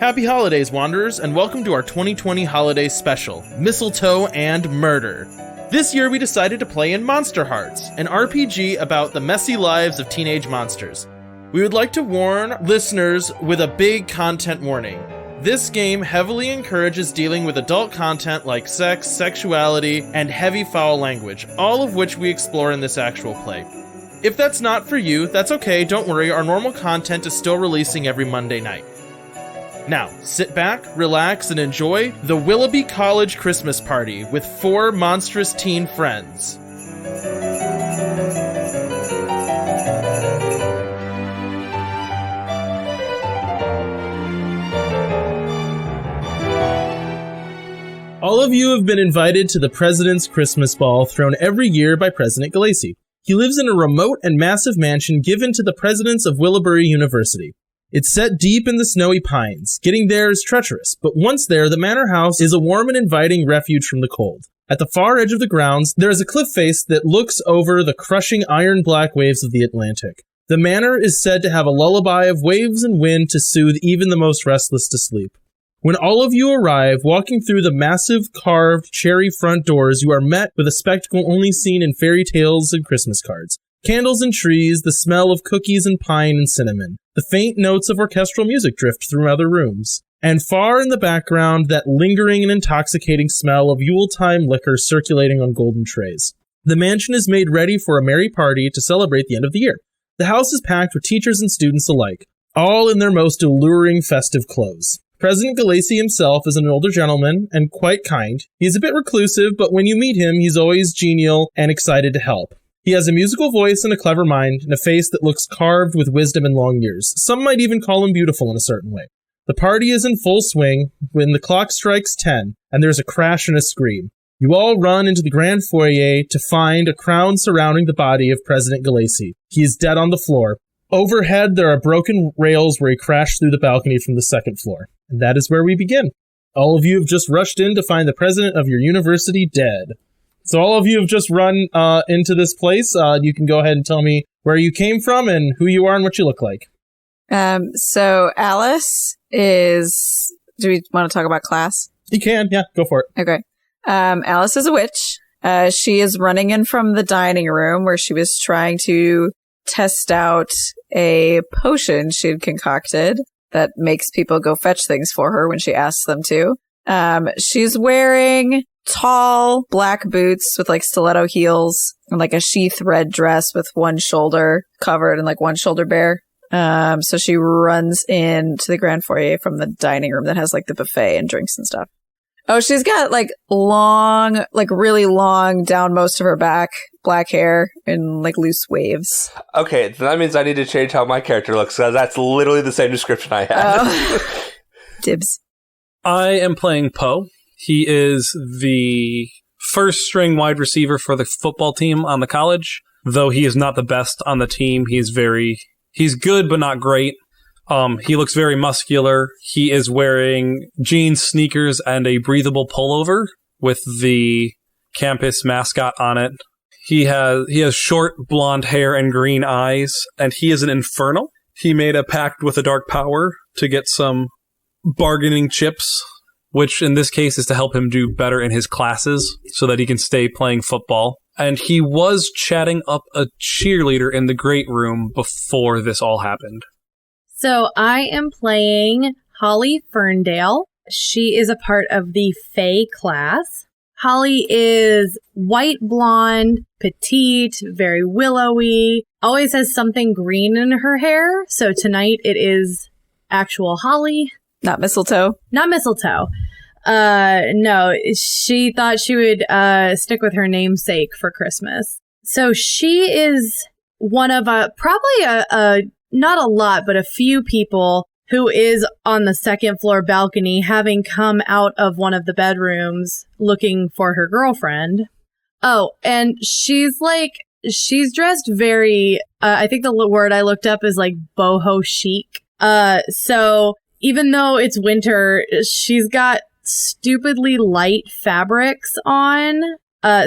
Happy holidays, Wanderers, and welcome to our 2020 holiday special, Mistletoe and Murder. This year we decided to play in Monsterhearts, an RPG about the messy lives of teenage monsters. We would like to warn listeners with a big content warning. This game heavily encourages dealing with adult content like sex, sexuality, and heavy foul language, all of which we explore in this actual play. If that's not for you, that's okay, don't worry, our normal content is still releasing every Monday night. Now, sit back, relax, and enjoy the Willoughby College Christmas Party with 4 monstrous teen friends. All of you have been invited to the President's Christmas Ball thrown every year by President Galassi. He lives in a remote and massive mansion given to the presidents of Willoughby University. It's set deep in the snowy pines. Getting there is treacherous, but once there, the Manor house is a warm and inviting refuge from the cold. At the far edge of the grounds, there is a cliff face that looks over the crushing iron-black waves of the Atlantic. The Manor is said to have a lullaby of waves and wind to soothe even the most restless to sleep. When all of you arrive, walking through the massive carved cherry front doors, you are met with a spectacle only seen in fairy tales and Christmas cards. Candles and trees, the smell of cookies and pine and cinnamon. The faint notes of orchestral music drift through other rooms. And far in the background, that lingering and intoxicating smell of Yuletime liquor circulating on golden trays. The mansion is made ready for a merry party to celebrate the end of the year. The house is packed with teachers and students alike, all in their most alluring festive clothes. President Galassi himself is an older gentleman and quite kind. He's a bit reclusive, but when you meet him, he's always genial and excited to help. He has a musical voice and a clever mind, and a face that looks carved with wisdom and long years. Some might even call him beautiful in a certain way. The party is in full swing when the clock strikes 10, and there's a crash and a scream. You all run into the grand foyer to find a crown surrounding the body of President Galassi. He is dead on the floor. Overhead, there are broken rails where he crashed through the balcony from the second floor. And that is where we begin. All of you have just rushed in to find the president of your university dead. So all of you have just run into this place. You can go ahead and tell me where you came from and who you are and what you look like. So Alice is... Do we want to talk about class? You can, yeah, go for it. Okay. Alice is a witch. She is running in from the dining room where she was trying to test out a potion she had concocted that makes people go fetch things for her when she asks them to. She's wearing tall black boots with like stiletto heels and like a sheath red dress with one shoulder covered and like one shoulder bare. So she runs into the grand foyer from the dining room that has like the buffet and drinks and stuff. Oh, she's got like long, like really long down most of her back, black hair in like loose waves. Okay, that means I need to change how my character looks because that's literally the same description I had. Dibs. I am playing Poe. He is the first string wide receiver for the football team on the college. Though he is not the best on the team, he's good but not great. He looks very muscular. He is wearing jeans, sneakers, and a breathable pullover with the campus mascot on it. He has short blonde hair and green eyes, and he is an infernal. He made a pact with a dark power to get some bargaining chips, which in this case is to help him do better in his classes so that he can stay playing football. And he was chatting up a cheerleader in the great room before this all happened. So I am playing Holly Ferndale. She is a part of the Fae class. Holly is white blonde, petite, very willowy, always has something green in her hair. So tonight it is actual holly. Not mistletoe. Not mistletoe. No, she thought she would stick with her namesake for Christmas. So she is one of probably a not a lot, but a few people who is on the second floor balcony, having come out of one of the bedrooms looking for her girlfriend. Oh, and she's dressed very, I think the word I looked up is like boho chic. So even though it's winter, she's got stupidly light fabrics on.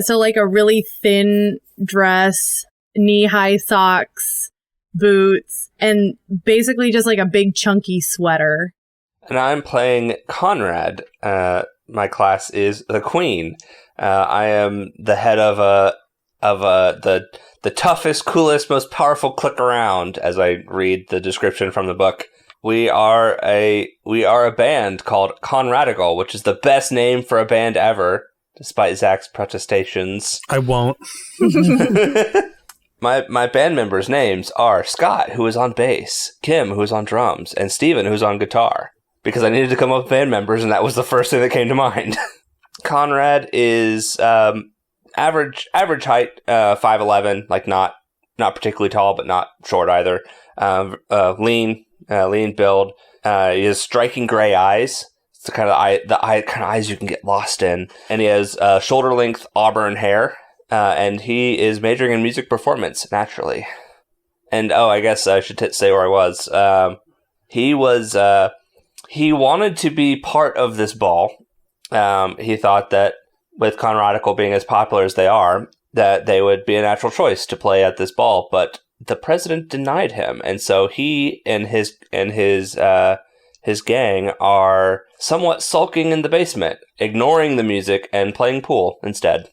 So like a really thin dress, knee-high socks, boots, and basically just like a big chunky sweater. And I'm playing Conrad. My class is the Queen. I am the head of the toughest, coolest, most powerful clique around, as I read the description from the book. We are a band called Conradical, which is the best name for a band ever, despite Zach's protestations. I won't. My band members' names are Scott, who is on bass, Kim, who is on drums, and Steven, who's on guitar. Because I needed to come up with band members, and that was the first thing that came to mind. Conrad is average height, 5'11", like not particularly tall, but not short either. Lean build. He has striking gray eyes. It's the kind of eyes you can get lost in. And he has shoulder length auburn hair. And he is majoring in music performance naturally. And I guess I should say where I was. He wanted to be part of this ball. He thought that with Conradical being as popular as they are, that they would be a natural choice to play at this ball, but the president denied him, and so he and his gang are somewhat sulking in the basement, ignoring the music and playing pool instead.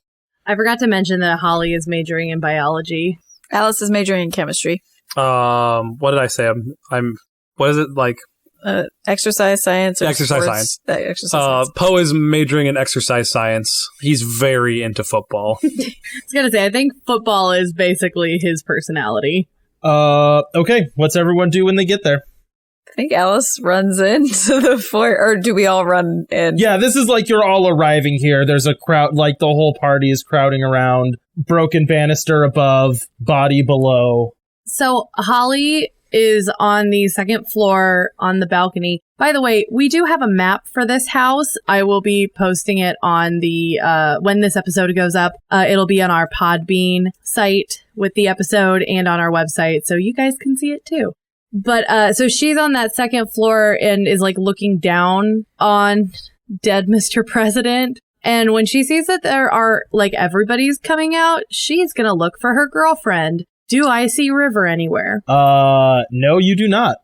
I forgot to mention that Holly is majoring in biology. Alice is majoring in chemistry. What did I say? I'm. What is it like? Exercise science. Exercise science. Exercise science. Poe is majoring in exercise science. He's very into football. I was going to say, I think football is basically his personality. Okay. What's everyone do when they get there? I think Alice runs into the foyer, or do we all run in? Yeah, this is like you're all arriving here. There's a crowd, like the whole party is crowding around. Broken banister above, body below. So Holly is on the second floor on the balcony. By the way, we do have a map for this house. I will be posting it on the, when this episode goes up, it'll be on our Podbean site with the episode and on our website, so you guys can see it too. But, so she's on that second floor and is like looking down on dead Mr. President. And when she sees that there are, like, everybody's coming out, she's gonna look for her girlfriend. Do I see River anywhere? No, you do not.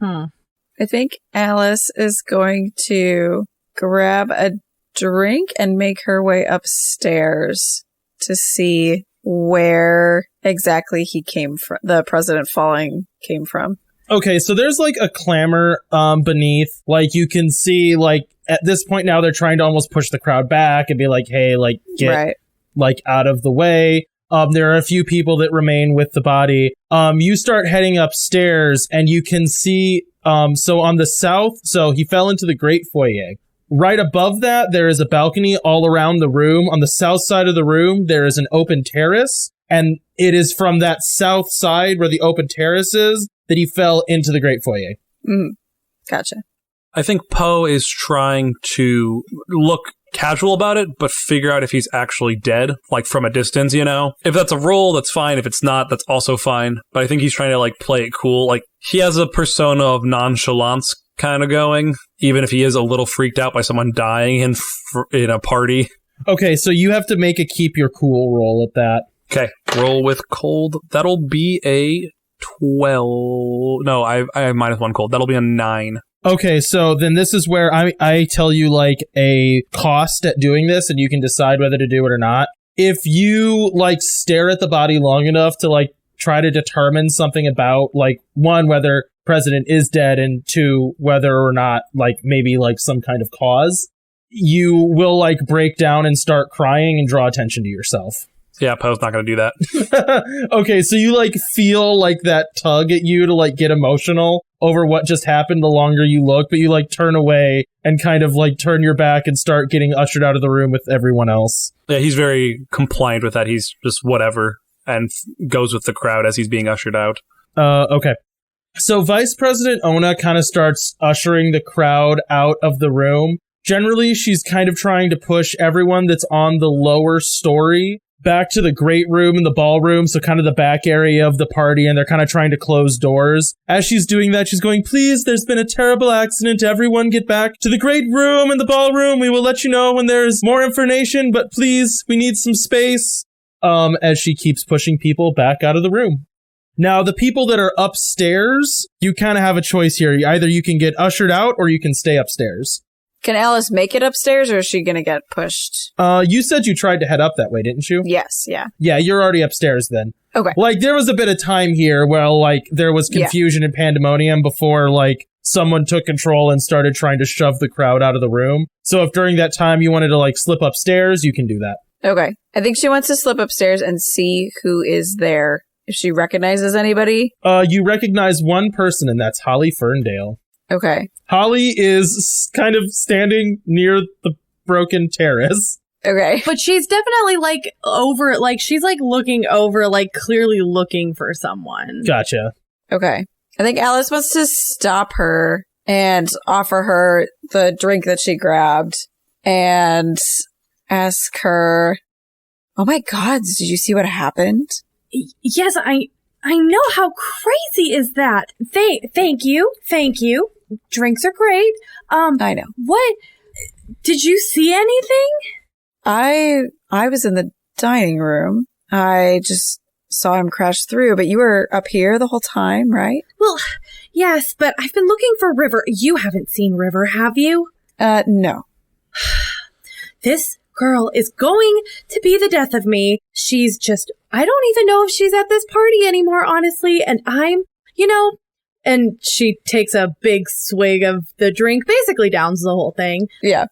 I think Alice is going to grab a drink and make her way upstairs to see where exactly he came from, the president falling came from. Okay, so there's like a clamor beneath. Like you can see, like at this point now they're trying to almost push the crowd back and be like, hey, like get like out of the way. There are a few people that remain with the body. You start heading upstairs and you can see, so on the south, so he fell into the great foyer. Right above that, there is a balcony all around the room. On the south side of the room, there is an open terrace. And it is from that south side where the open terrace is that he fell into the great foyer. Gotcha. I think Poe is trying to look casual about it, but figure out if he's actually dead, like from a distance, you know? If that's a roll, that's fine. If it's not, that's also fine. But I think he's trying to like play it cool. Like he has a persona of nonchalance kind of going, even if he is a little freaked out by someone dying in a party. Okay, so you have to make a keep your cool roll at that. Okay, roll with cold. That'll be a 12. No, I have -1 cold. That'll be a 9. Okay, so then this is where I tell you like a cost at doing this and you can decide whether to do it or not. If you like stare at the body long enough to like try to determine something about like one, whether president is dead, and two, whether or not like maybe like some kind of cause, you will like break down and start crying and draw attention to yourself. Yeah, Poe's not going to do that. Okay, so you like feel like that tug at you to like get emotional over what just happened the longer you look, but you like turn away and kind of like turn your back and start getting ushered out of the room with everyone else. Yeah, he's very compliant with that. He's just whatever and goes with the crowd as he's being ushered out. Okay. So Vice President Ona kind of starts ushering the crowd out of the room. Generally, she's kind of trying to push everyone that's on the lower story back to the great room and the ballroom, so kind of the back area of the party, and they're kind of trying to close doors. As she's doing that, she's going, please, there's been a terrible accident. Everyone get back to the great room and the ballroom. We will let you know when there's more information, but please, we need some space. As she keeps pushing people back out of the room. Now, the people that are upstairs, you kind of have a choice here. Either you can get ushered out or you can stay upstairs. Can Alice make it upstairs, or is she going to get pushed? You said you tried to head up that way, didn't you? Yes, yeah. Yeah, you're already upstairs then. Okay. Like, there was a bit of time here where, like, there was confusion and pandemonium before, like, someone took control and started trying to shove the crowd out of the room. So if during that time you wanted to, like, slip upstairs, you can do that. Okay. I think she wants to slip upstairs and see who is there. If she recognizes anybody. You recognize one person, and that's Holly Ferndale. Okay. Holly is kind of standing near the broken terrace. Okay. But she's definitely like over, like she's like looking over, like clearly looking for someone. Gotcha. Okay. I think Alice wants to stop her and offer her the drink that she grabbed and ask her, oh my God, did you see what happened? Yes, I know. How crazy is that? Thank you. Drinks are great. I know. What? Did you see anything? I was in the dining room. I just saw him crash through, but you were up here the whole time, right? Well, yes, but I've been looking for River. You haven't seen River, have you? No. This girl is going to be the death of me. She's just, I don't even know if she's at this party anymore, honestly. And I'm, and she takes a big swig of the drink, basically downs the whole thing. Yeah.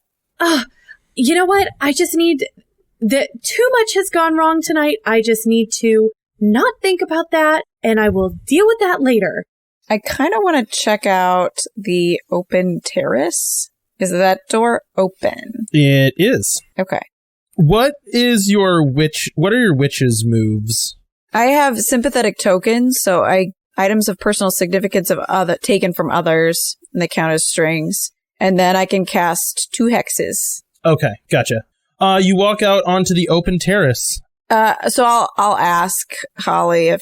You know what? I just need too much has gone wrong tonight. I just need to not think about that, and I will deal with that later. I kind of want to check out the open terrace. Is that door open? It is. Okay. What are your witch's moves? I have sympathetic tokens, so items of personal significance taken from others, and they count as strings. And then I can cast 2 hexes. Okay, gotcha. You walk out onto the open terrace. So I'll ask Holly if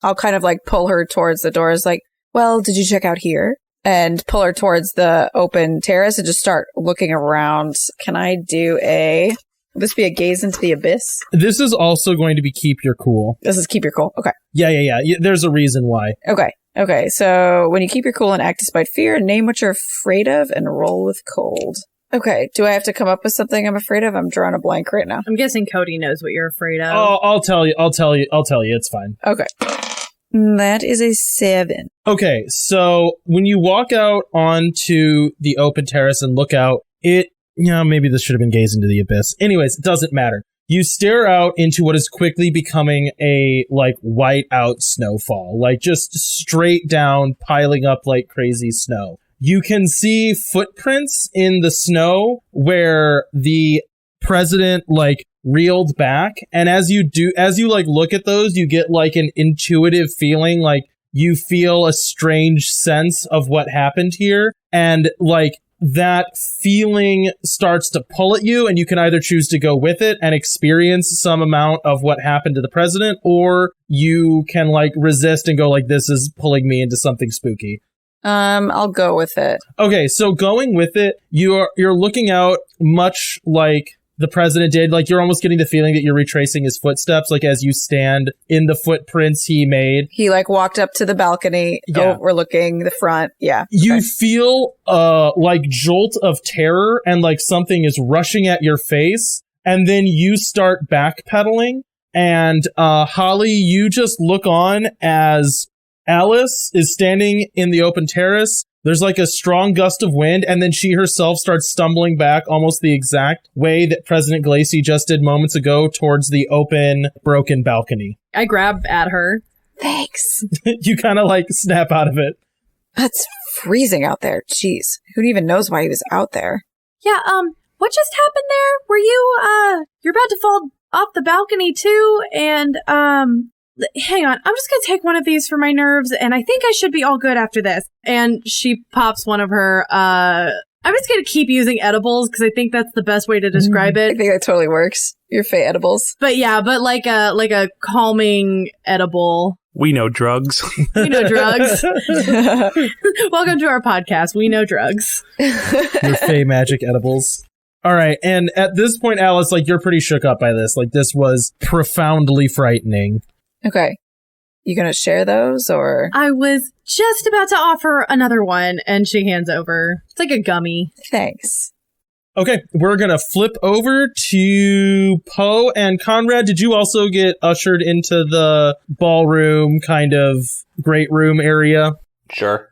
I'll kind of like pull her towards the doors, like, well, did you check out here? And pull her towards the open terrace and just start looking around. Can I do will this be a gaze into the abyss? This is also going to be keep your cool. This is keep your cool. Okay. Yeah. There's a reason why. Okay. So when you keep your cool and act despite fear, name what you're afraid of and roll with cold. Okay. Do I have to come up with something I'm afraid of? I'm drawing a blank right now. I'm guessing Cody knows what you're afraid of. Oh, I'll tell you. It's fine. Okay. That is a 7. Okay, so when you walk out onto the open terrace and look out, maybe this should have been gaze into the abyss. Anyways, it doesn't matter. You stare out into what is quickly becoming a, like, white out snowfall. Like, just straight down, piling up like crazy snow. You can see footprints in the snow where the president, like, reeled back, and as you like look at those, you get like an intuitive feeling, like you feel a strange sense of what happened here, and like that feeling starts to pull at you, and you can either choose to go with it and experience some amount of what happened to the president, or you can like resist and go like, this is pulling me into something spooky. I'll go with it. Okay, so going with it, you're looking out much like the president did. Like, you're almost getting the feeling that you're retracing his footsteps, like as you stand in the footprints he made. He like walked up to the balcony, overlooking the front. Yeah. You feel like jolt of terror, and like something is rushing at your face, and then you start backpedaling, and Holly, you just look on as Alice is standing in the open terrace. There's like a strong gust of wind, and then she herself starts stumbling back almost the exact way that President Glacy just did moments ago towards the open, broken balcony. I grab at her. Thanks. You kind of like snap out of it. It's freezing out there. Jeez. Who even knows why he was out there? Yeah, what just happened there? Were you, you're about to fall off the balcony too, and, hang on, I'm just gonna take one of these for my nerves, and I think I should be all good after this. And she pops one of her, I'm just gonna keep using edibles, because I think that's the best way to describe it. I think that totally works. Your Fey edibles. But yeah, but like a calming edible. We know drugs. We know drugs. Welcome to our podcast. We know drugs. Your Fey magic edibles. All right, and at this point, Alice, like, you're pretty shook up by this. Like, this was profoundly frightening. Okay. You gonna share those, or? I was just about to offer another one, and she hands over. It's like a gummy. Thanks. Okay, we're gonna flip over to Poe and Conrad. Did you also get ushered into the ballroom kind of great room area? Sure.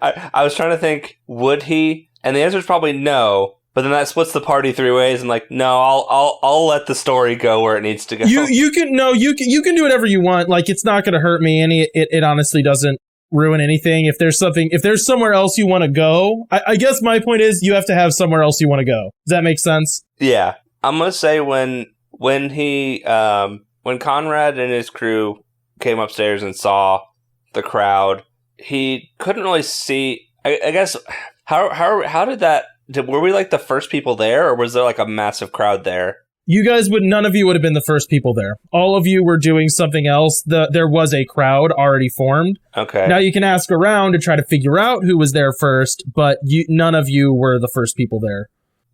I was trying to think, would he? And the answer is probably no. But then that splits the party three ways. And like, no, I'll let the story go where it needs to go. You can do whatever you want. Like, it's not gonna hurt me. It honestly doesn't ruin anything. If there's somewhere else you want to go, I guess my point is you have to have somewhere else you want to go. Does that make sense? Yeah, I'm gonna say when Conrad and his crew came upstairs and saw the crowd, he couldn't really see. I guess how did that? Were we like the first people there, or was there like a massive crowd there? None of you would have been the first people there. All of you were doing something else. There was a crowd already formed. Okay. Now you can ask around to try to figure out who was there first, but none of you were the first people there.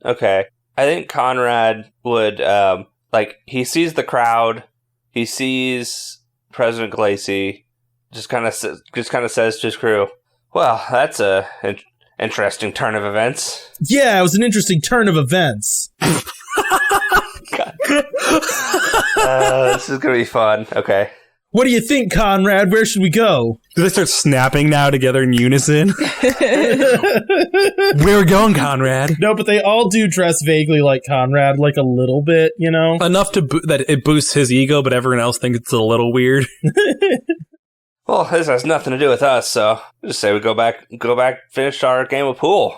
Okay. I think Conrad would, he sees the crowd, he sees President Glacy, just kind of says to his crew, well, that's a interesting turn of events. Yeah, it was an interesting turn of events. This is gonna be fun. Okay. What do you think, Conrad? Where should we go? Do they start snapping now together in unison? Where are we going, Conrad? No, but they all do dress vaguely like Conrad, like a little bit, you know? Enough that it boosts his ego, but everyone else thinks it's a little weird. Well, this has nothing to do with us, so just say we go back, finish our game of pool.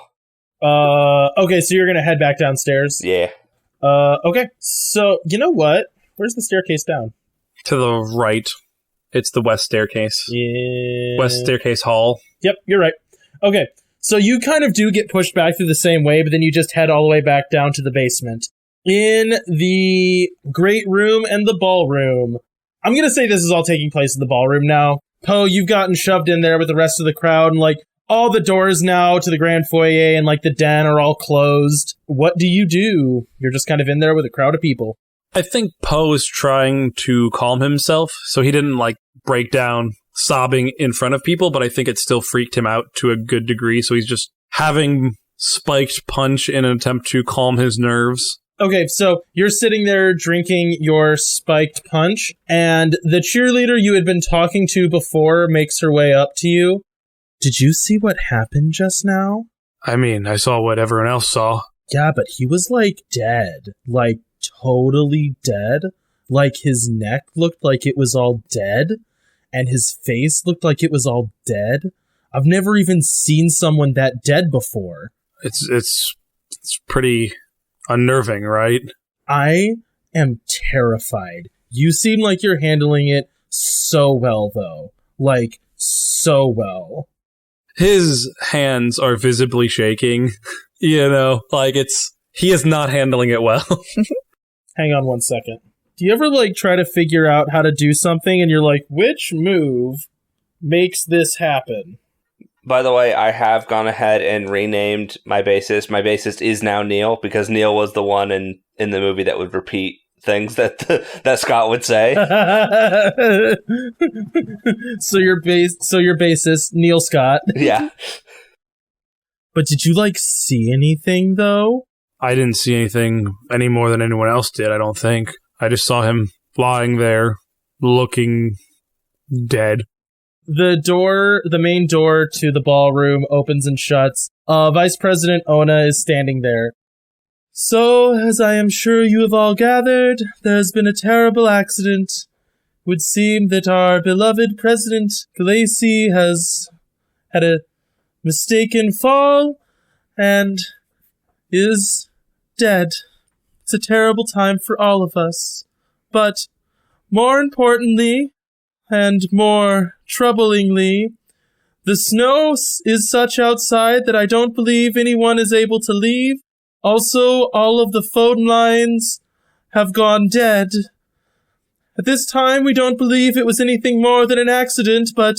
Okay, so you're gonna head back downstairs? Yeah. Okay. So, you know what? Where's the staircase down? To the right. It's the west staircase. Yeah. West staircase hall. Yep, you're right. Okay. So you kind of do get pushed back through the same way, but then you just head all the way back down to the basement. In the great room and the ballroom. I'm gonna say this is all taking place in the ballroom now. Poe, you've gotten shoved in there with the rest of the crowd, and like, all the doors now to the grand foyer and like the den are all closed. What do? You're just kind of in there with a crowd of people. I think Poe is trying to calm himself, so he didn't like break down sobbing in front of people, but I think it still freaked him out to a good degree, so he's just having spiked punch in an attempt to calm his nerves. Okay, so you're sitting there drinking your spiked punch, and the cheerleader you had been talking to before makes her way up to you. Did you see what happened just now? I mean, I saw what everyone else saw. Yeah, but he was like dead. Like totally dead. Like his neck looked like it was all dead, and his face looked like it was all dead. I've never even seen someone that dead before. It's pretty unnerving, right? I am terrified. You seem like you're handling it so well, though. Like, so well. His hands are visibly shaking. You know, like he is not handling it well. Hang on one second. Do you ever, like, try to figure out how to do something and you're like, which move makes this happen? By the way, I have gone ahead and renamed my bassist. My bassist is now Neil, because Neil was the one in the movie that would repeat things that Scott would say. So your bassist, Neil Scott. Yeah. But did you, like, see anything, though? I didn't see anything any more than anyone else did, I don't think. I just saw him lying there, looking dead. The main door to the ballroom opens and shuts. Vice President Ona is standing there. So, as I am sure you have all gathered, there has been a terrible accident. It would seem that our beloved President Glacy has had a mistaken fall and is dead. It's a terrible time for all of us. But more importantly, and more troublingly, the snow is such outside that I don't believe anyone is able to leave. Also, all of the phone lines have gone dead. At this time, we don't believe it was anything more than an accident, but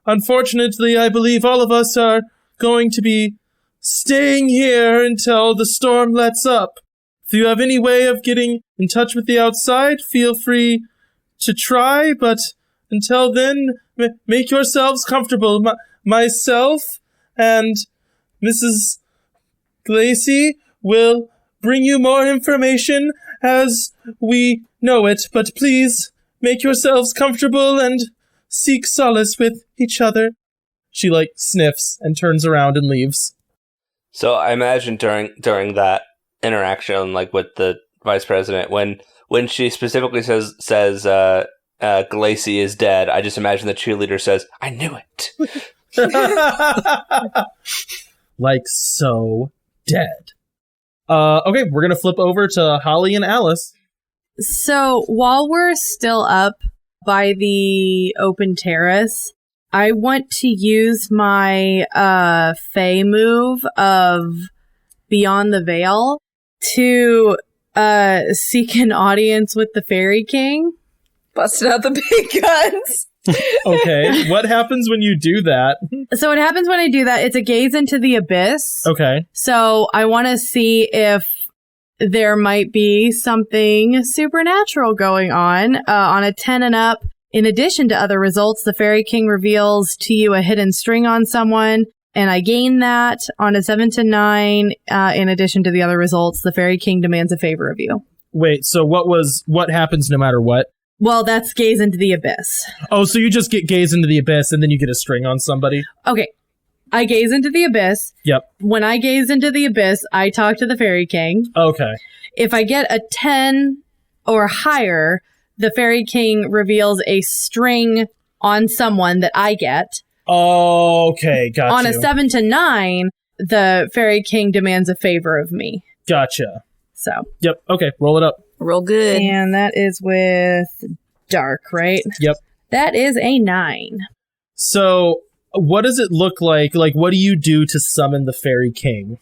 unfortunately, I believe all of us are going to be staying here until the storm lets up. If you have any way of getting in touch with the outside, feel free to try, but Until then, make yourselves comfortable. Myself and Mrs. Glacey will bring you more information as we know it, but please make yourselves comfortable and seek solace with each other. She, sniffs and turns around and leaves. So I imagine during that interaction, with the vice president, when she specifically says Glacey is dead, I just imagine the cheerleader says, "I knew it." So dead. Okay, we're gonna flip over to Holly and Alice. So while we're still up by the open terrace, I want to use my Fae move of Beyond the Veil to seek an audience with the Fairy King. Busted out the big guns. Okay, what happens when you do that? So what happens when I do that, it's a gaze into the abyss. Okay. So I want to see if there might be something supernatural going on. On a 10 and up, in addition to other results, the Fairy King reveals to you a hidden string on someone, and I gain that. On a 7 to 9, in addition to the other results, the Fairy King demands a favor of you. Wait, so what happens no matter what? Well, that's gaze into the abyss. Oh, so you just get gaze into the abyss and then you get a string on somebody? Okay. I gaze into the abyss. Yep. When I gaze into the abyss, I talk to the Fairy King. Okay. If I get a 10 or higher, the Fairy King reveals a string on someone that I get. Okay, gotcha. On a 7 to 9, the Fairy King demands a favor of me. Gotcha. So. Yep, okay, roll it up. Real good. And that is with dark, right? Yep. That is a 9. So, what does it look like? What do you do to summon the Fairy King?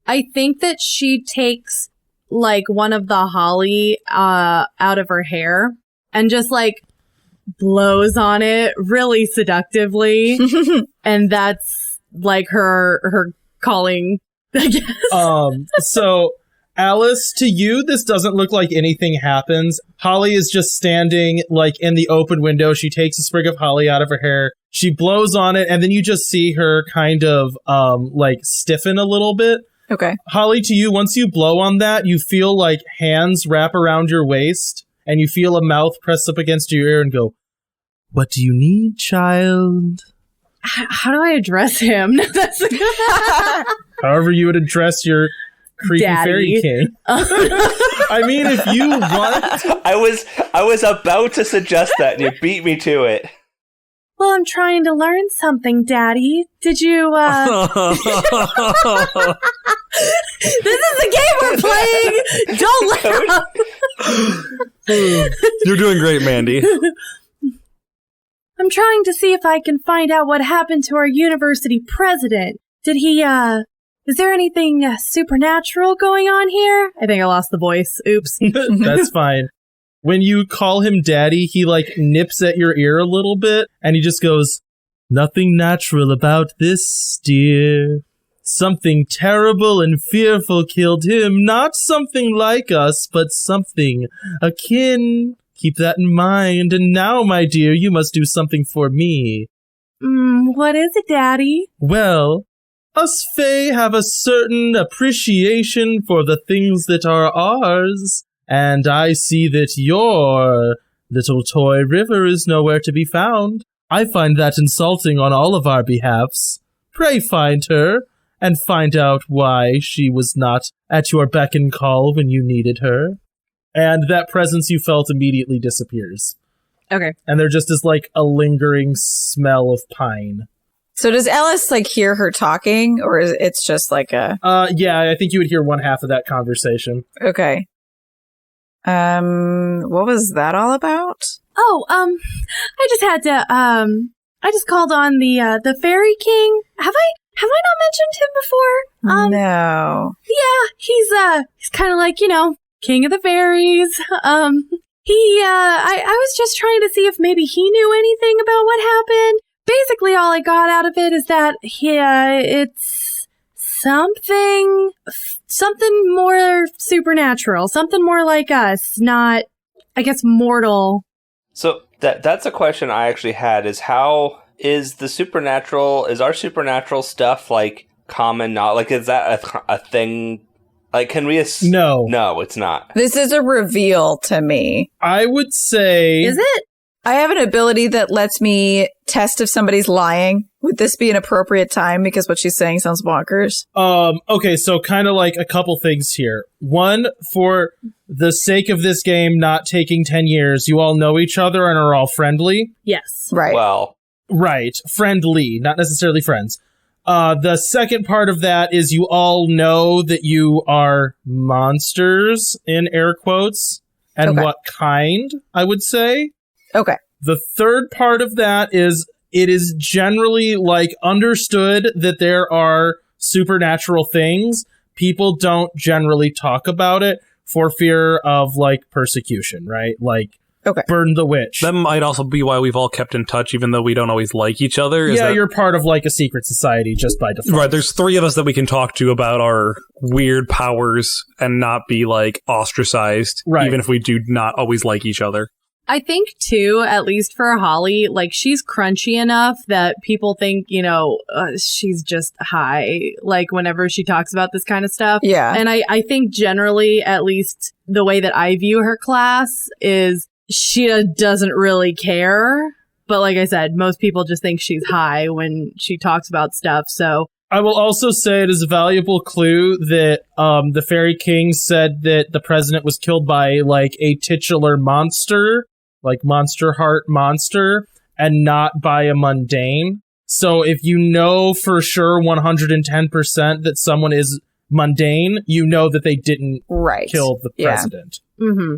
I think that she takes, one of the holly out of her hair and just, blows on it really seductively. And that's, her calling, I guess. So... Alice, to you, this doesn't look like anything happens. Holly is just standing, in the open window. She takes a sprig of holly out of her hair. She blows on it, and then you just see her kind of, stiffen a little bit. Okay. Holly, to you, once you blow on that, you feel, hands wrap around your waist, and you feel a mouth press up against your ear and go, "What do you need, child?" How do I address him? However you would address your... creepy Daddy. Fairy King. I mean, if you want... I was about to suggest that, and you beat me to it. Well, I'm trying to learn something, Daddy. Did you, This is the game we're playing! Don't laugh! You're doing great, Mandy. I'm trying to see if I can find out what happened to our university president. Did he, is there anything supernatural going on here? I think I lost the voice. Oops. That's fine. When you call him Daddy, he nips at your ear a little bit, and he just goes, "Nothing natural about this, dear. Something terrible and fearful killed him. Not something like us, but something akin. Keep that in mind. And now, my dear, you must do something for me." What is it, Daddy? Well... us Fae have a certain appreciation for the things that are ours, and I see that your little toy river is nowhere to be found. I find that insulting on all of our behalfs. Pray find her, and find out why she was not at your beck and call when you needed her. And that presence you felt immediately disappears. Okay. And there just is a lingering smell of pine. So does Alice hear her talking, or is it's just a... Yeah, I think you would hear one half of that conversation. Okay. What was that all about? Oh, I just had to, I just called on the Fairy King. Have I not mentioned him before? No. Yeah, he's kind of king of the fairies. I was just trying to see if maybe he knew anything about what happened. Basically, all I got out of it is that it's something more supernatural, something more like us, not, I guess, mortal. So That's a question I actually had, is how is our supernatural stuff, like, common, not, like, is that a thing? Like, can we... No. No, it's not. This is a reveal to me. I would say... Is it? I have an ability that lets me test if somebody's lying. Would this be an appropriate time? Because what she's saying sounds bonkers. Okay, so kind of like a couple things here. One, for the sake of this game not taking 10 years, you all know each other and are all friendly? Yes. Right. Well... Right. Friendly, not necessarily friends. The second part of that is you all know that you are monsters, in air quotes, and Okay. what kind, I would say. Okay. The third part of that is it is generally, like, understood that there are supernatural things. People don't generally talk about it for fear of, like, persecution, right? Like, Okay. burn the witch. That might also be why we've all kept in touch, even though we don't always like each other. Yeah, you're part of, like, a secret society just by default. Right, there's three of us that we can talk to about our weird powers and not be, like, ostracized, Right. even if we do not always like each other. I think, too, at least for Holly, like, she's crunchy enough that people think, she's just high, like, whenever she talks about this kind of stuff. Yeah. And I think generally, at least the way that I view her class is she doesn't really care. But like I said, most people just think she's high when she talks about stuff. So I will also say it is a valuable clue that the Fairy King said that the president was killed by, like, a titular monster, like Monsterheart monster, and not by a mundane. So if you know for sure 110% that someone is mundane, you know that they didn't Right. kill the Yeah. president. mm-hmm.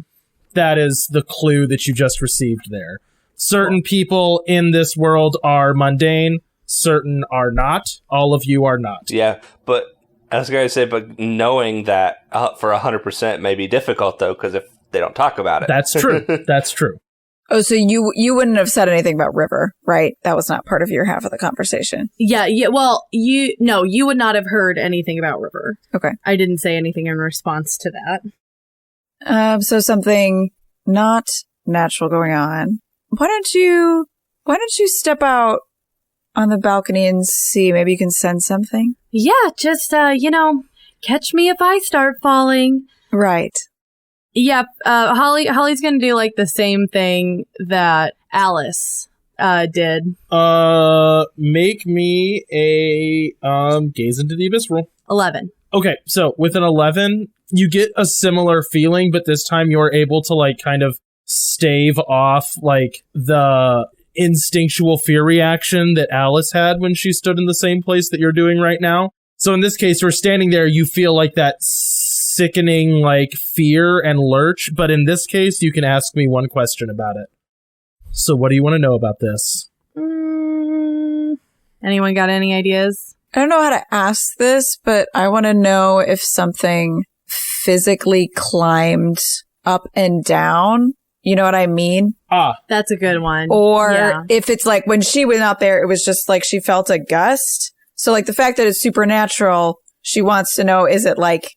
That is the clue that you just received there. Certain people in this world are mundane, certain are not. All of you are not. Yeah, but I was going to say, but knowing that for 100% may be difficult, though, because if they don't talk about it. That's true. That's true. Oh, so you wouldn't have said anything about River, right? That was not part of your half of the conversation. Yeah. Well, you would not have heard anything about River. Okay. I didn't say anything in response to that. So something not natural going on. Why don't you step out on the balcony and see? Maybe you can sense something. Yeah, just, catch me if I start falling. Right. Yep. Holly's gonna do, like, the same thing that Alice did. Make me a gaze into the abyss roll. 11. Okay, so with an 11, you get a similar feeling, but this time you're able to, like, kind of stave off, like, the instinctual fear reaction that Alice had when she stood in the same place that you're doing right now. So in this case, you're standing there, you feel like that sickening, like, fear and lurch, but in this case, you can ask me one question about it. So what do you want to know about this? Anyone got any ideas? I don't know how to ask this, but I want to know if something physically climbed up and down. You know what I mean? That's a good one. Or Yeah. if it's like when she went out there, it was just like she felt a gust. So like the fact that it's supernatural, she wants to know, is it like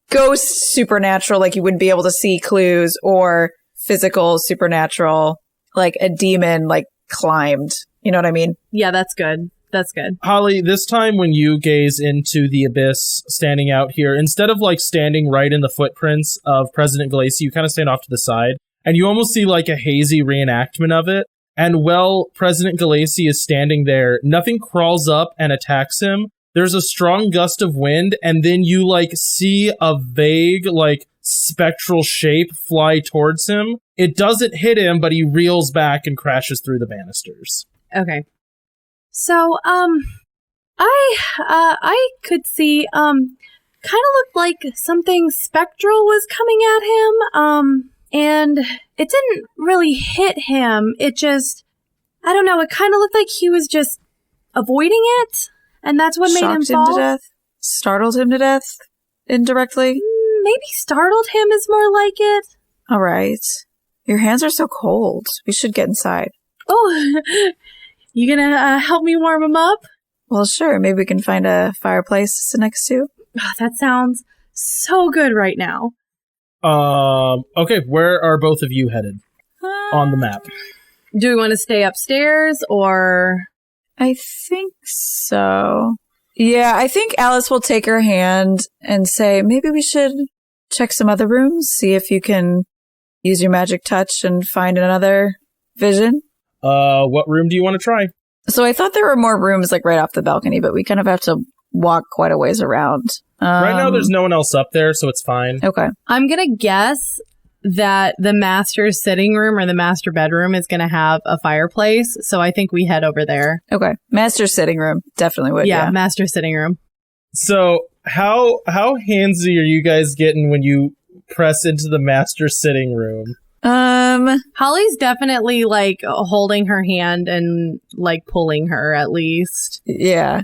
ghost supernatural, like you wouldn't be able to see clues, or physical supernatural, like a demon like climbed. You know what I mean? Yeah, that's good. That's good. Holly, this time when you gaze into the abyss standing out here, instead of like standing right in the footprints of President Glacy, you kind of stand off to the side, and you almost see like a hazy reenactment of it. And while President Glacy is standing there, nothing crawls up and attacks him. There's a strong gust of wind, and then you like see a vague, like, spectral shape fly towards him. It doesn't hit him, but he reels back and crashes through the banisters. Okay. So, I could see, kind of looked like something spectral was coming at him, and it didn't really hit him. It just, I don't know, it kind of looked like he was just avoiding it, and that's what made him Shocked fall. him to death? Startled him to death? Indirectly? Maybe startled him is more like it. All right. Your hands are so cold. We should get inside. Oh, you gonna help me warm him up? Well, sure. Maybe we can find a fireplace to sit next to. Oh, that sounds so good right now. Okay, where are both of you headed on the map? Do we want to stay upstairs or? I think so. Yeah, I think Alice will take her hand and say, maybe we should check some other rooms, see if you can use your magic touch and find another vision. What room do you want to try? So I thought there were more rooms like right off the balcony, but we kind of have to walk quite a ways around. Right now there's no one else up there, so it's fine. Okay. I'm going to guess that the master's sitting room or the master bedroom is going to have a fireplace, so I think we head over there. Okay. Master sitting room. Definitely would, yeah. Master sitting room. So how handsy are you guys getting when you press into the master sitting room? Holly's definitely like holding her hand and like pulling her at least. Yeah.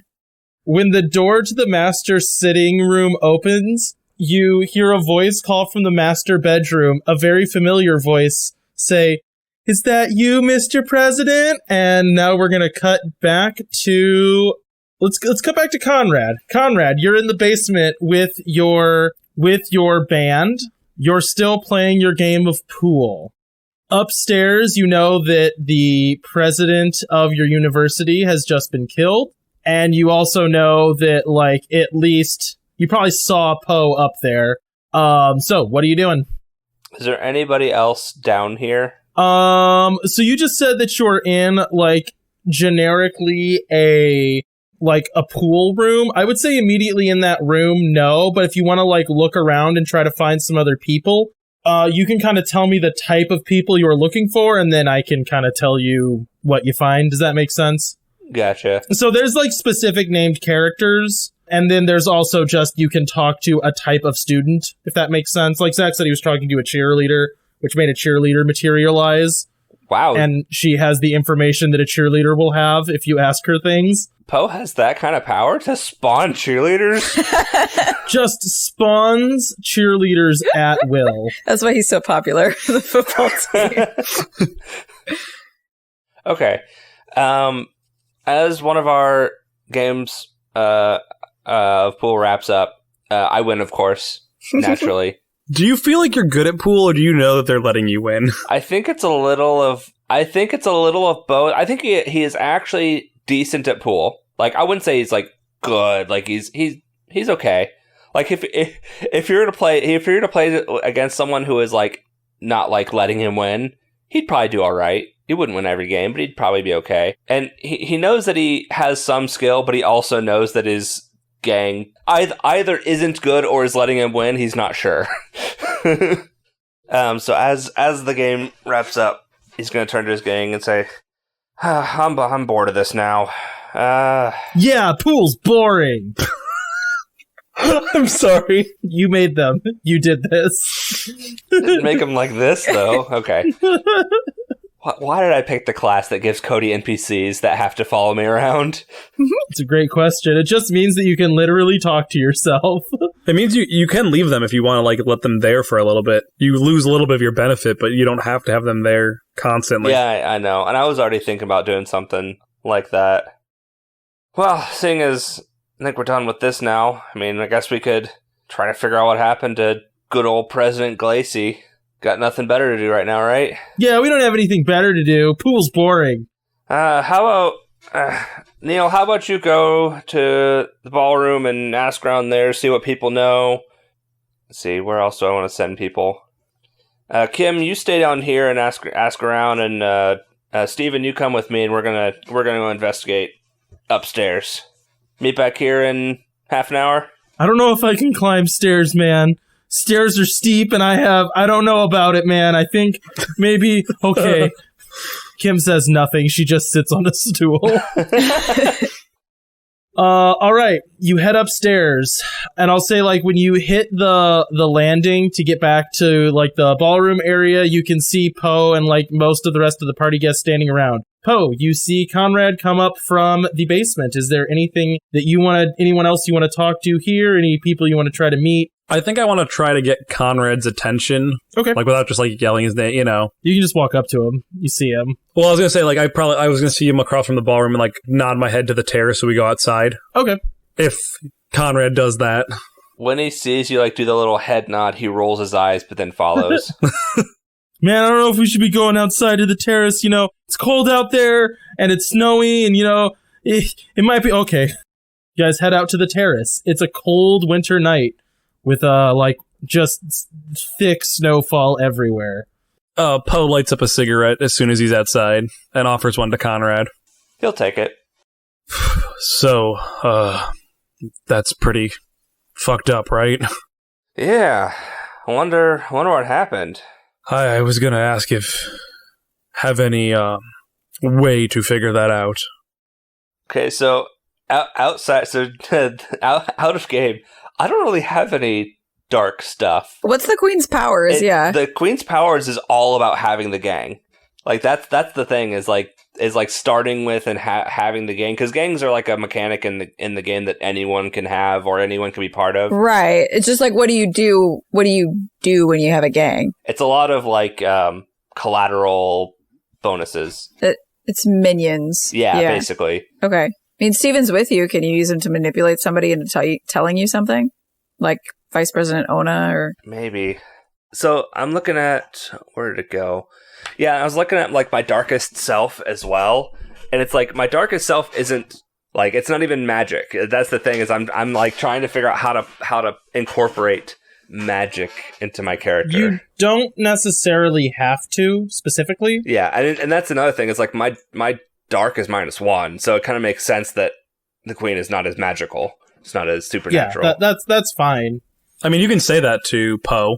When the door to the master sitting room opens, you hear a voice call from the master bedroom, a very familiar voice, say, "Is that you, Mr. President?" And now we're going to cut back to... Let's cut back to Conrad. Conrad, you're in the basement with your band. You're still playing your game of pool. Upstairs, you know that the president of your university has just been killed. And you also know that, like, at least you probably saw Poe up there. So what are you doing? Is there anybody else down here? So you just said that you're in, like, generically a pool room. I would say immediately in that room, no. But if you want to, like, look around and try to find some other people, you can kind of tell me the type of people you are looking for, and then I can kind of tell you what you find. Does that make sense? Gotcha. So there's, like, specific named characters, and then there's also just you can talk to a type of student, if that makes sense. Like Zach said, he was talking to a cheerleader, which made a cheerleader materialize. Wow. And she has the information that a cheerleader will have if you ask her things. Poe has that kind of power to spawn cheerleaders? Just spawns cheerleaders at will. That's why he's so popular for the football team. Okay. As one of our games of pool wraps up, I win, of course, naturally. Do you feel like you're good at pool, or do you know that they're letting you win? I think it's a little of both. I think he is actually decent at pool. Like, I wouldn't say he's like good. Like, he's okay. Like, if you're to play against someone who is like not like letting him win, he'd probably do all right. He wouldn't win every game, but he'd probably be okay. And he knows that he has some skill, but he also knows that his gang either isn't good or is letting him win. He's not sure. So as the game wraps up, he's going to turn to his gang and say, I'm bored of this now. Yeah, pool's boring. I'm sorry. You made them. You did this. Didn't make him like this, though. Okay. Why did I pick the class that gives Cody NPCs that have to follow me around? It's a great question. It just means that you can literally talk to yourself. It means you can leave them if you want to, like, let them there for a little bit. You lose a little bit of your benefit, but you don't have to have them there constantly. Yeah, I know. And I was already thinking about doing something like that. Well, seeing as I think we're done with this now, I mean, I guess we could try to figure out what happened to good old President Glacy. Got nothing better to do right now, right? Yeah, we don't have anything better to do. Pool's boring. How about, Neil, how about you go to the ballroom and ask around there, see what people know. Let's see, where else do I want to send people? Kim, you stay down here and ask around, and Steven, you come with me, and we're gonna go investigate upstairs. Meet back here in half an hour? I don't know if I can climb stairs, man. Stairs are steep, and I don't know about it, man. I think maybe, okay. Kim says nothing. She just sits on a stool. All right. You head upstairs, and I'll say, like, when you hit the landing to get back to, like, the ballroom area, you can see Poe and, like, most of the rest of the party guests standing around. Poe, you see Conrad come up from the basement. Is there anything that anyone else you want to talk to here? Any people you want to try to meet? I think I want to try to get Conrad's attention. Okay. Like, without just, like, yelling his name, you know. You can just walk up to him. You see him. Well, I was going to say, like, I was going to see him across from the ballroom and, like, nod my head to the terrace so we go outside. Okay. If Conrad does that. When he sees you, like, do the little head nod, he rolls his eyes, but then follows. Man, I don't know if we should be going outside to the terrace, it's cold out there, and it's snowy, and, it might be... Okay, you guys head out to the terrace. It's a cold winter night with, just thick snowfall everywhere. Poe lights up a cigarette as soon as he's outside and offers one to Conrad. He'll take it. So, that's pretty fucked up, right? Yeah. I wonder what happened. I was gonna ask if have any way to figure that out. Okay, so outside, out of game, I don't really have any dark stuff. What's the Queen's powers? The Queen's powers is all about having the gang. Like that's the thing is starting with and having the gang, because gangs are like a mechanic in the game that anyone can have or anyone can be part of. Right. It's just like, what do you do? What do you do when you have a gang? It's a lot of collateral bonuses. It's minions. Yeah, basically. Okay. I mean, Steven's with you. Can you use him to manipulate somebody into telling you something? Like Vice President Ona or... Maybe. So I'm looking at... Where did it go? Yeah, I was looking at my darkest self as well. And it's my darkest self isn't... it's not even magic. That's the thing, is I'm trying to figure out how to incorporate magic into my character. You don't necessarily have to, specifically. Yeah, and that's another thing. Is my dark is -1, so it kind of makes sense that the Queen is not as magical. It's not as supernatural. Yeah, that's fine. I mean, you can say that to Poe.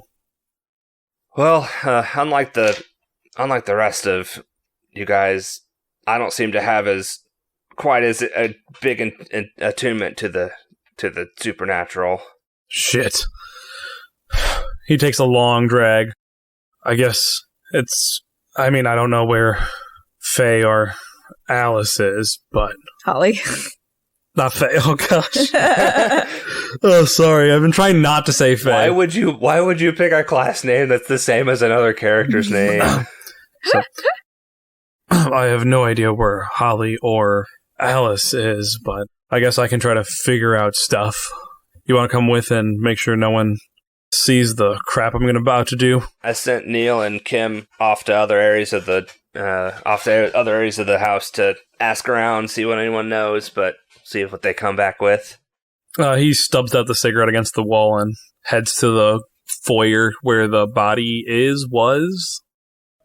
Well, unlike the rest of you guys, I don't seem to have quite as a big an attunement to the supernatural. Shit. He takes a long drag. I guess I don't know where Faye or Alice is, but... Holly? Not Faye, oh gosh. Oh, sorry, I've been trying not to say Faye. Why would you pick a class name that's the same as another character's name? I have no idea where Holly or Alice is, but I guess I can try to figure out stuff. You want to come with and make sure no one sees the crap I'm about to do? I sent Neil and Kim off to other areas of the house to ask around, see what anyone knows, but see what they come back with. He stubs out the cigarette against the wall and heads to the foyer where the body was.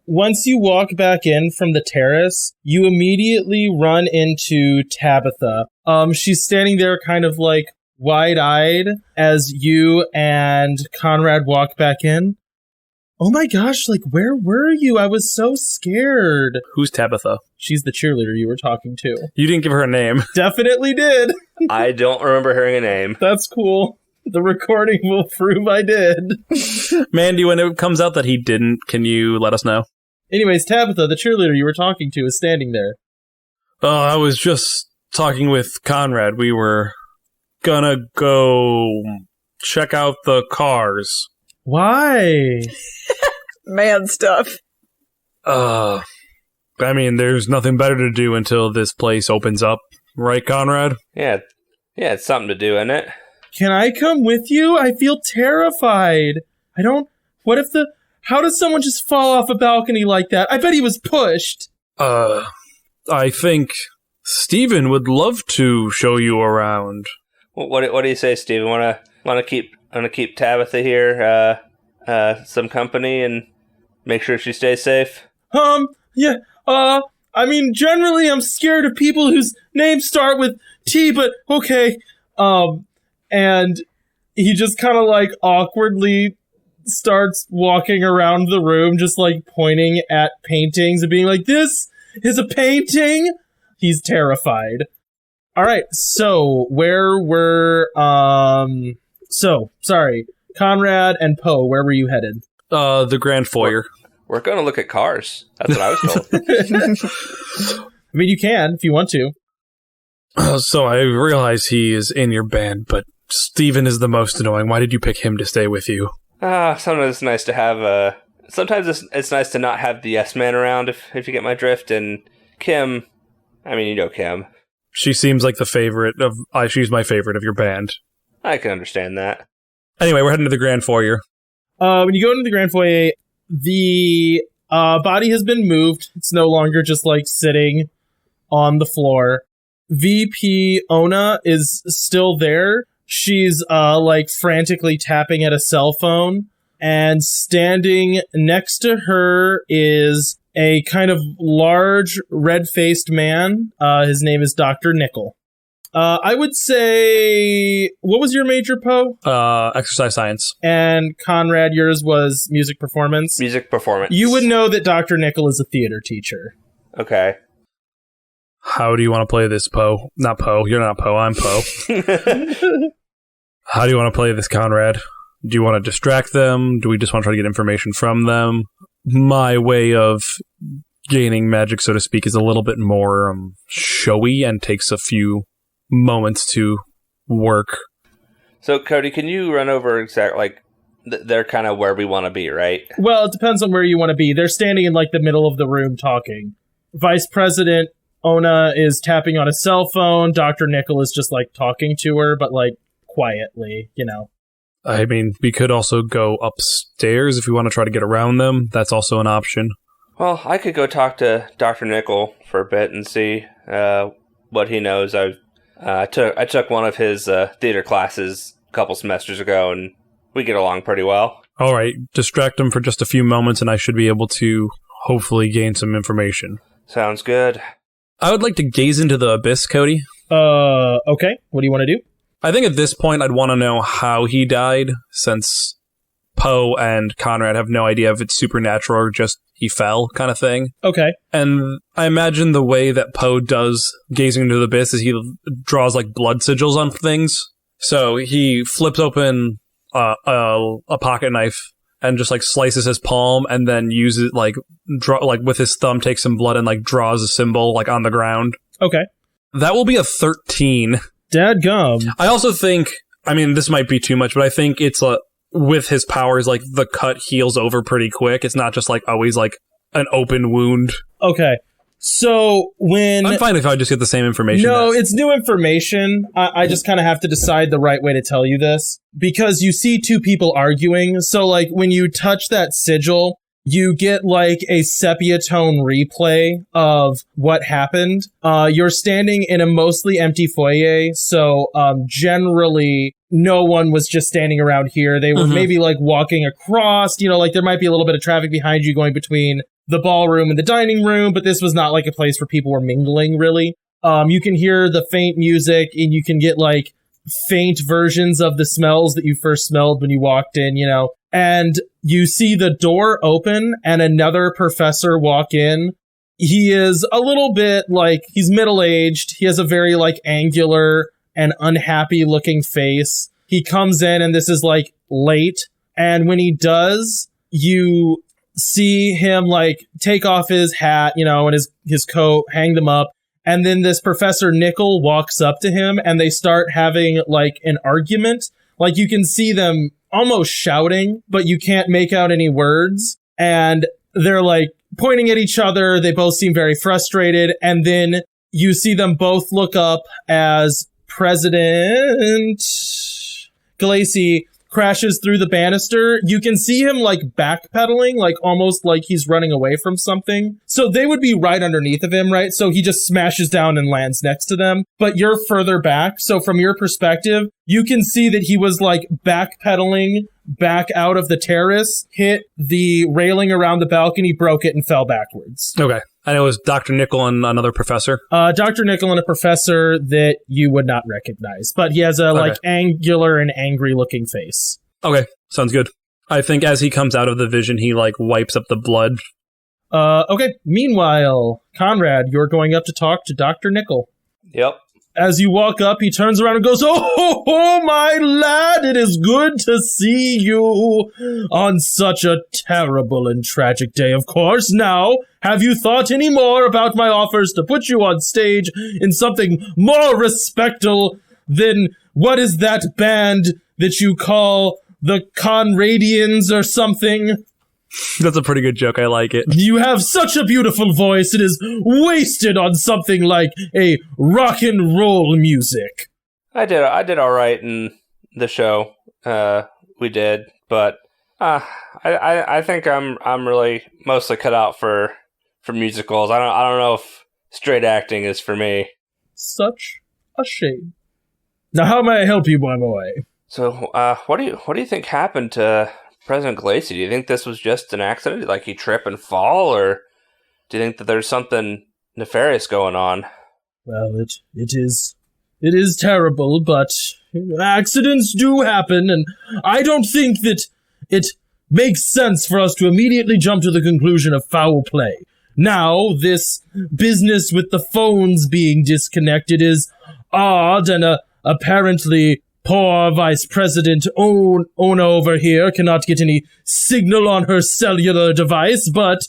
Once you walk back in from the terrace, you immediately run into Tabitha. She's standing there kind of wide-eyed as you and Conrad walk back in. Oh my gosh, where were you? I was so scared. Who's Tabitha? She's the cheerleader you were talking to. You didn't give her a name. Definitely did. I don't remember hearing a name. That's cool. The recording will prove I did. Mandy, when it comes out that he didn't, can you let us know? Anyways, Tabitha, the cheerleader you were talking to, is standing there. I was just talking with Conrad. We were gonna go check out the cars. Why? Man stuff. There's nothing better to do until this place opens up. Right, Conrad? Yeah, it's something to do, isn't it? Can I come with you? I feel terrified. How does someone just fall off a balcony like that? I bet he was pushed. I think Steven would love to show you around. What do you say, Steven? Want to keep Tabitha here, some company and make sure she stays safe? Yeah, generally I'm scared of people whose names start with T, but okay. And he just kind of awkwardly starts walking around the room, just pointing at paintings and being like, "This is a painting?" He's terrified. All right, so where were sorry, Conrad and Poe, where were you headed? The Grand Foyer. We're going to look at cars. That's what I was told. You can if you want to. So I realize he is in your band, but Steven is the most annoying. Why did you pick him to stay with you? Sometimes it's nice to have sometimes it's nice to not have the yes man around, if you get my drift. And Kim, you know Kim. She seems like the favorite of... she's my favorite of your band. I can understand that. Anyway, we're heading to the Grand Foyer. When you go into the Grand Foyer, The body has been moved. It's no longer just like sitting on the floor. VP Ona is still there. She's like frantically tapping at a cell phone, and standing next to her is a kind of large red-faced man. His name is Dr. Nickel. I would say, what was your major, Poe? Exercise science. And Conrad, yours was music performance? Music performance. You would know that Dr. Nickel is a theater teacher. Okay. How do you want to play this, Poe? Not Poe. You're not Poe. I'm Poe. How do you want to play this, Conrad? Do you want to distract them? Do we just want to try to get information from them? My way of gaining magic, so to speak, is a little bit more showy and takes a few moments to work. So, Cody, can you run over exactly, like, they're kind of where we want to be, right? Well, it depends on where you want to be. They're standing in, like, the middle of the room talking. Vice President Ona is tapping on a cell phone. Dr. Nickel is just, like, talking to her, but, like, quietly, you know. I mean, we could also go upstairs if we want to try to get around them. That's also an option. Well, I could go talk to Dr. Nickel for a bit and see what he knows. I took one of his theater classes a couple semesters ago, and we get along pretty well. All right, distract him for just a few moments, and I should be able to hopefully gain some information. Sounds good. I would like to gaze into the abyss, Cody. Okay. What do you want to do? I think at this point I'd want to know how he died, since Poe and Conrad have no idea if it's supernatural or just he fell kind of thing. Okay. And I imagine the way that Poe does gazing into the abyss is he draws like blood sigils on things. So he flips open a pocket knife and just like slices his palm and then uses like with his thumb takes some blood and like draws a symbol like on the ground. Okay. That will be a 13. Dadgum. I also think, I mean, this might be too much, but I think it's with his powers, like the cut heals over pretty quick. It's not just like always like an open wound. Okay. So when... I'm fine if I just get the same information. No, it's new information. I just kind of have to decide the right way to tell you this. Because you see two people arguing. So like when you touch that sigil, you get like a sepia tone replay of what happened. You're standing in a mostly empty foyer. So generally no one was just standing around here. They were maybe like walking across, you know, like there might be a little bit of traffic behind you going between the ballroom and the dining room, but this was not like a place where people were mingling, really. You can hear the faint music, and you can get like faint versions of the smells that you first smelled when you walked in, you know. And you see the door open and another professor walk in. He is a little bit like, he's middle-aged. He has a very like angular and unhappy looking face. He comes in, and this is like late. And when he does, you see him like take off his hat, you know, and his coat, hang them up. And then this Professor Nickel walks up to him, and they start having like an argument. Like you can see them almost shouting, but you can't make out any words. And they're like pointing at each other. They both seem very frustrated. And then you see them both look up as President Glacy crashes through the banister. You can see him like backpedaling, like almost like he's running away from something. So they would be right underneath of him, right? So he just smashes down and lands next to them. But you're further back. So from your perspective, you can see that he was like backpedaling back out of the terrace, hit the railing around the balcony, broke it, and fell backwards. Okay. And it was Dr. Nickel and another professor? Dr. Nickel and a professor that you would not recognize. But he has a like angular and angry looking face. Okay. Sounds good. I think as he comes out of the vision, he like wipes up the blood. Okay. Meanwhile, Conrad, you're going up to talk to Dr. Nickel. Yep. As you walk up, he turns around and goes, "Oh, my lad, it is good to see you on such a terrible and tragic day, of course. Now, have you thought any more about my offers to put you on stage in something more respectable than what is that band that you call the Conradians or something?" That's a pretty good joke. I like it. You have such a beautiful voice. It is wasted on something like a rock and roll music. I did all right in the show. We did, but I think I'm really mostly cut out for musicals. I don't know if straight acting is for me. Such a shame. Now, how may I help you, my boy? So, what do you think happened to President Glacy? Do you think this was just an accident, like he trip and fall, or do you think that there's something nefarious going on? Well, it is terrible, but accidents do happen, and I don't think that it makes sense for us to immediately jump to the conclusion of foul play. Now, this business with the phones being disconnected is odd, and apparently poor Vice President Ona over here cannot get any signal on her cellular device, but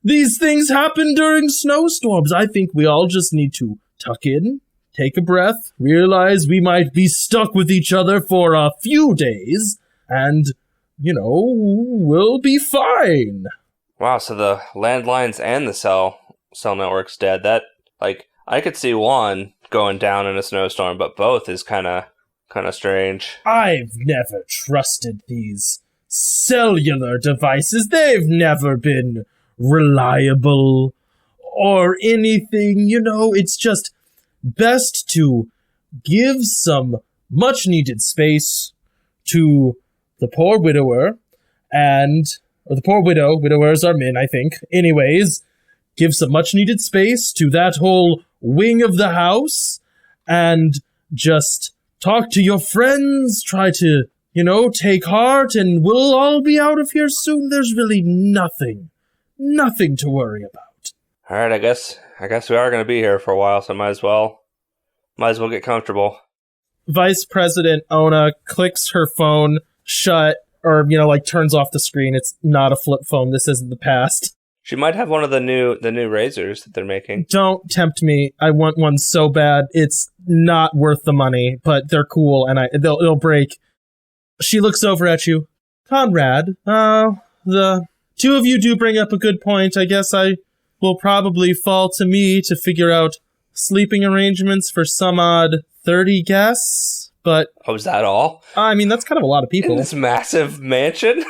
these things happen during snowstorms. I think we all just need to tuck in, take a breath, realize we might be stuck with each other for a few days, and, we'll be fine. Wow, so the landlines and the cell network's dead. That, I could see one going down in a snowstorm, but both is kind of strange. I've never trusted these cellular devices. They've never been reliable or anything. It's just best to give some much-needed space to the poor widower or the poor widow. Widowers are men, I think. Anyways, give some much-needed space to that whole wing of the house, and just talk to your friends, try to, take heart, and we'll all be out of here soon. There's really nothing to worry about. All right, I guess we are going to be here for a while, so might as well get comfortable. Vice President Ona clicks her phone shut, or, turns off the screen. It's not a flip phone. This isn't the past. She might have one of the new razors that they're making. Don't tempt me. I want one so bad. It's not worth the money, but they're cool, and they'll break. She looks over at you. Conrad, the two of you do bring up a good point. I guess I will probably fall to me to figure out sleeping arrangements for some odd 30 guests, but... Oh, is that all? I mean, that's kind of a lot of people. In this massive mansion?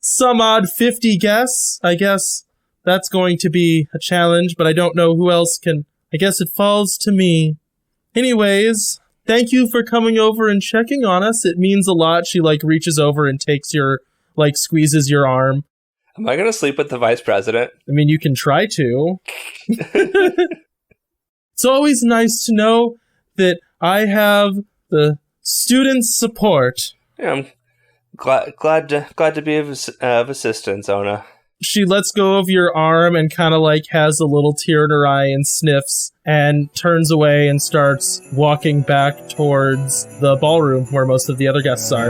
Some odd 50 guests, I guess. That's going to be a challenge, but I don't know who else can... I guess it falls to me. Anyways, thank you for coming over and checking on us. It means a lot. She, reaches over and takes your... squeezes your arm. Am I going to sleep with the vice president? I mean, you can try to. It's always nice to know that I have the students' support. Yeah, I'm glad to be of assistance, Ona. She lets go of your arm and kind of has a little tear in her eye and sniffs and turns away and starts walking back towards the ballroom where most of the other guests are.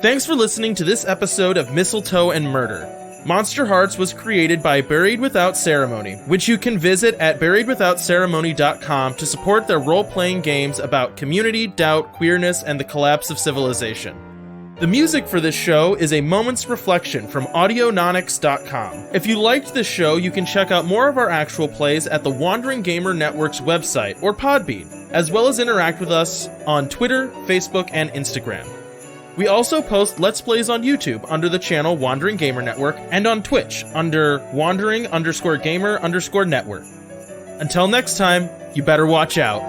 Thanks for listening to this episode of Mistletoe and Murder. Monsterhearts was created by Buried Without Ceremony, which you can visit at buriedwithoutceremony.com to support their role-playing games about community, doubt, queerness, and the collapse of civilization. The music for this show is A Moment's Reflection from audiononics.com. If you liked this show, you can check out more of our actual plays at the Wandering Gamer Network's website or Podbean, as well as interact with us on Twitter, Facebook, and Instagram. We also post Let's Plays on YouTube under the channel Wandering Gamer Network and on Twitch under Wandering_Gamer_Network. Until next time, you better watch out.